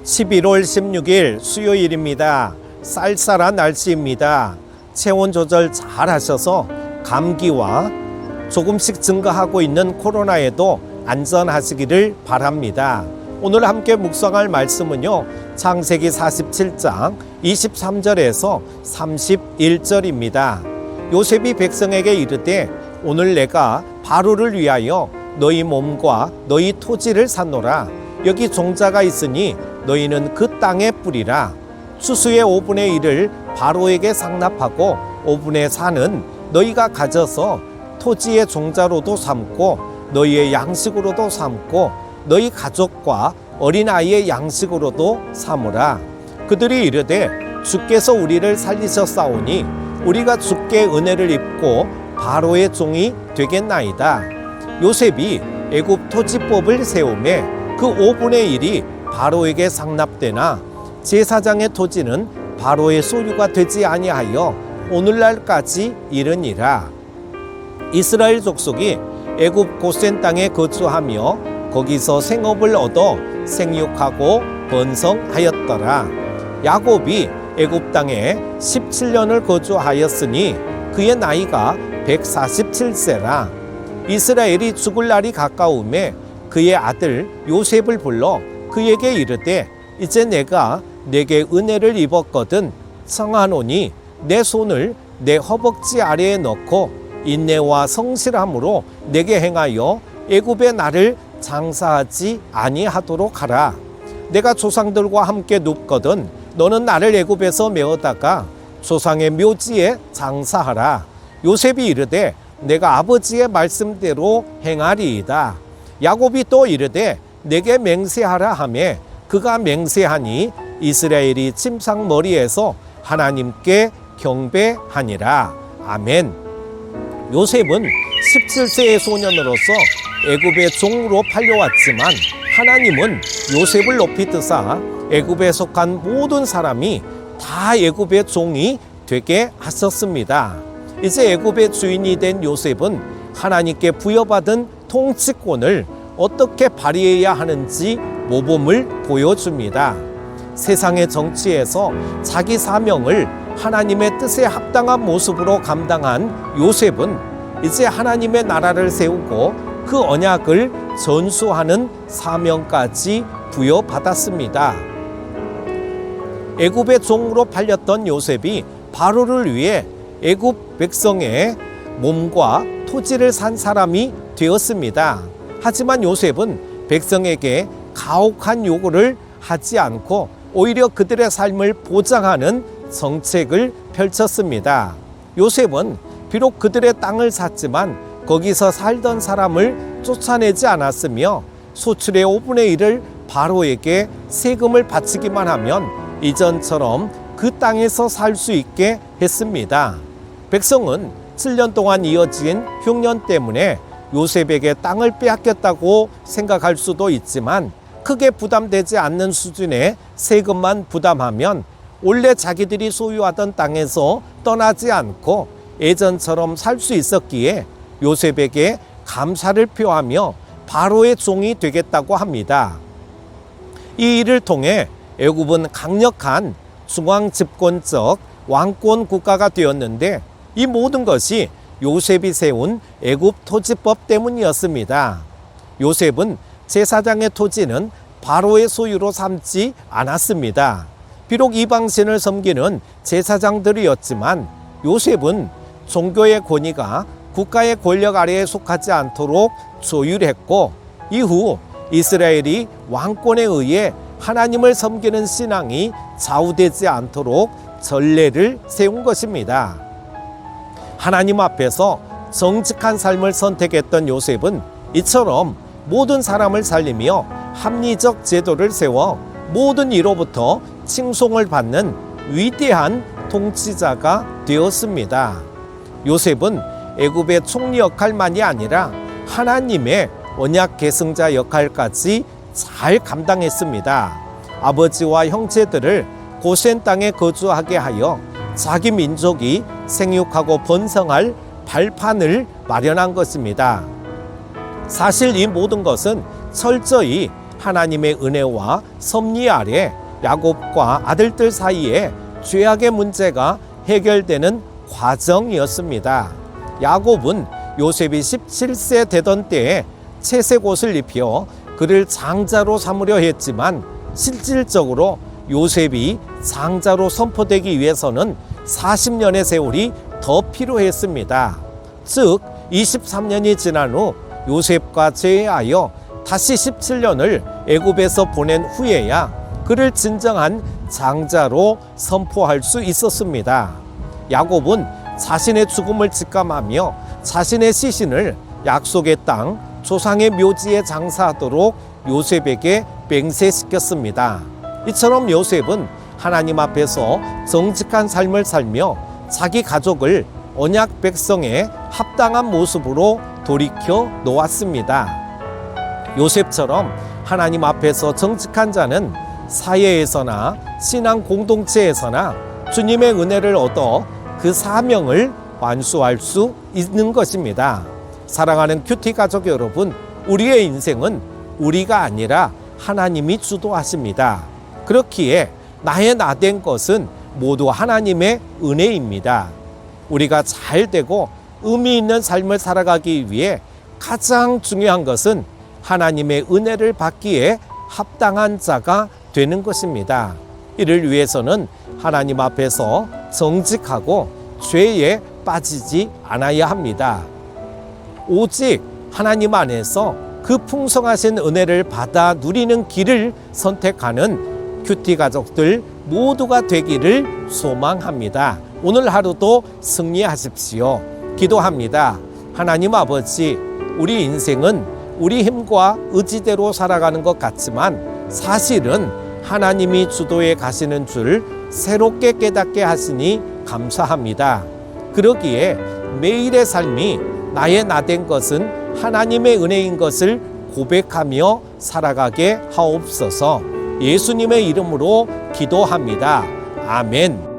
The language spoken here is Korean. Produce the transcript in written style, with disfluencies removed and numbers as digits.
11월 16일 수요일입니다. 쌀쌀한 날씨입니다. 체온 조절 잘 하셔서 감기와 조금씩 증가하고 있는 코로나에도 안전하시기를 바랍니다. 오늘 함께 묵상할 말씀은요, 창세기 47장 23절에서 31절입니다. 요셉이 백성에게 이르되 오늘 내가 바로를 위하여 너희 몸과 너희 토지를 샀노라. 여기 종자가 있으니 너희는 그 땅에 뿌리라. 추수의 5분의 1을 바로에게 상납하고 5분의 4는 너희가 가져서 토지의 종자로도 삼고 너희의 양식으로도 삼고 너희 가족과 어린아이의 양식으로도 삼으라. 그들이 이르되 주께서 우리를 살리셨사오니 우리가 주께 은혜를 입고 바로의 종이 되겠나이다. 요셉이 애굽 토지법을 세우매 그 5분의 1이 바로에게 상납되나 제사장의 토지는 바로의 소유가 되지 아니하여 오늘날까지 이르니라. 이스라엘 족속이 애굽 고센 땅에 거주하며 거기서 생업을 얻어 생육하고 번성하였더라. 야곱이 애굽 땅에 17년을 거주하였으니 그의 나이가 147세라. 이스라엘이 죽을 날이 가까우매 그의 아들 요셉을 불러 그에게 이르되 이제 내가 내게 은혜를 입었거든 청하노니 내 손을 내 허벅지 아래에 넣고 인내와 성실함으로 내게 행하여 애굽에 나를 장사하지 아니하도록 하라. 내가 조상들과 함께 눕거든 너는 나를 애굽에서 메어다가 조상의 묘지에 장사하라. 요셉이 이르되 내가 아버지의 말씀대로 행하리이다. 야곱이 또 이르되 내게 맹세하라 하매 그가 맹세하니 이스라엘이 침상머리에서 하나님께 경배하니라. 아멘. 요셉은 17세의 소년으로서 애굽의 종으로 팔려왔지만 하나님은 요셉을 높이 드사 애굽에 속한 모든 사람이 다 애굽의 종이 되게 하셨습니다. 이제 애굽의 주인이 된 요셉은 하나님께 부여받은 통치권을 어떻게 발휘해야 하는지 모범을 보여줍니다. 세상의 정치에서 자기 사명을 하나님의 뜻에 합당한 모습으로 감당한 요셉은 이제 하나님의 나라를 세우고 그 언약을 전수하는 사명까지 부여받았습니다. 애굽의 종으로 팔렸던 요셉이 바로를 위해 애굽 백성의 몸과 토지를 산 사람이 되었습니다. 하지만 요셉은 백성에게 가혹한 요구를 하지 않고 오히려 그들의 삶을 보장하는 정책을 펼쳤습니다. 요셉은 비록 그들의 땅을 샀지만 거기서 살던 사람을 쫓아내지 않았으며 소출의 5분의 1을 바로에게 세금을 바치기만 하면 이전처럼 그 땅에서 살 수 있게 했습니다. 백성은 7년 동안 이어진 흉년 때문에 요셉에게 땅을 빼앗겼다고 생각할 수도 있지만 크게 부담되지 않는 수준의 세금만 부담하면 원래 자기들이 소유하던 땅에서 떠나지 않고 예전처럼 살 수 있었기에 요셉에게 감사를 표하며 바로의 종이 되겠다고 합니다. 이 일을 통해 애굽은 강력한 중앙 집권적 왕권 국가가 되었는데 이 모든 것이 요셉이 세운 애굽 토지법 때문이었습니다. 요셉은 제사장의 토지는 바로의 소유로 삼지 않았습니다. 비록 이방신을 섬기는 제사장들이었지만 요셉은 종교의 권위가 국가의 권력 아래에 속하지 않도록 조율했고 이후 이스라엘이 왕권에 의해 하나님을 섬기는 신앙이 좌우되지 않도록 전례를 세운 것입니다. 하나님 앞에서 정직한 삶을 선택했던 요셉은 이처럼 모든 사람을 살리며 합리적 제도를 세워 모든 이로부터 칭송을 받는 위대한 통치자가 되었습니다. 요셉은 애굽의 총리 역할만이 아니라 하나님의 언약 계승자 역할까지 잘 감당했습니다. 아버지와 형제들을 고센 땅에 거주하게 하여 자기 민족이 생육하고 번성할 발판을 마련한 것입니다. 사실 이 모든 것은 철저히 하나님의 은혜와 섭리 아래 야곱과 아들들 사이에 죄악의 문제가 해결되는 과정이었습니다. 야곱은 요셉이 17세 되던 때에 채색 옷을 입혀 그를 장자로 삼으려 했지만 실질적으로 요셉이 장자로 선포되기 위해서는 40년의 세월이 더 필요했습니다. 즉 23년이 지난 후 요셉과 재회하여 다시 17년을 애굽에서 보낸 후에야 그를 진정한 장자로 선포할 수 있었습니다. 야곱은 자신의 죽음을 직감하며 자신의 시신을 약속의 땅 조상의 묘지에 장사하도록 요셉에게 맹세시켰습니다. 이처럼 요셉은 하나님 앞에서 정직한 삶을 살며 자기 가족을 언약 백성에 합당한 모습으로 돌이켜 놓았습니다. 요셉처럼 하나님 앞에서 정직한 자는 사회에서나 신앙 공동체에서나 주님의 은혜를 얻어 그 사명을 완수할 수 있는 것입니다. 사랑하는 큐티 가족 여러분, 우리의 인생은 우리가 아니라 하나님이 주도하십니다. 그렇기에 나의 나된 것은 모두 하나님의 은혜입니다. 우리가 잘 되고 의미 있는 삶을 살아가기 위해 가장 중요한 것은 하나님의 은혜를 받기에 합당한 자가 되는 것입니다. 이를 위해서는 하나님 앞에서 정직하고 죄에 빠지지 않아야 합니다. 오직 하나님 안에서 그 풍성하신 은혜를 받아 누리는 길을 선택하는 큐티 가족들 모두가 되기를 소망합니다. 오늘 하루도 승리하십시오. 기도합니다. 하나님 아버지, 우리 인생은 우리 힘과 의지대로 살아가는 것 같지만 사실은 하나님이 주도해 가시는 줄 새롭게 깨닫게 하시니 감사합니다. 그러기에 매일의 삶이 나의 나된 것은 하나님의 은혜인 것을 고백하며 살아가게 하옵소서. 예수님의 이름으로 기도합니다. 아멘.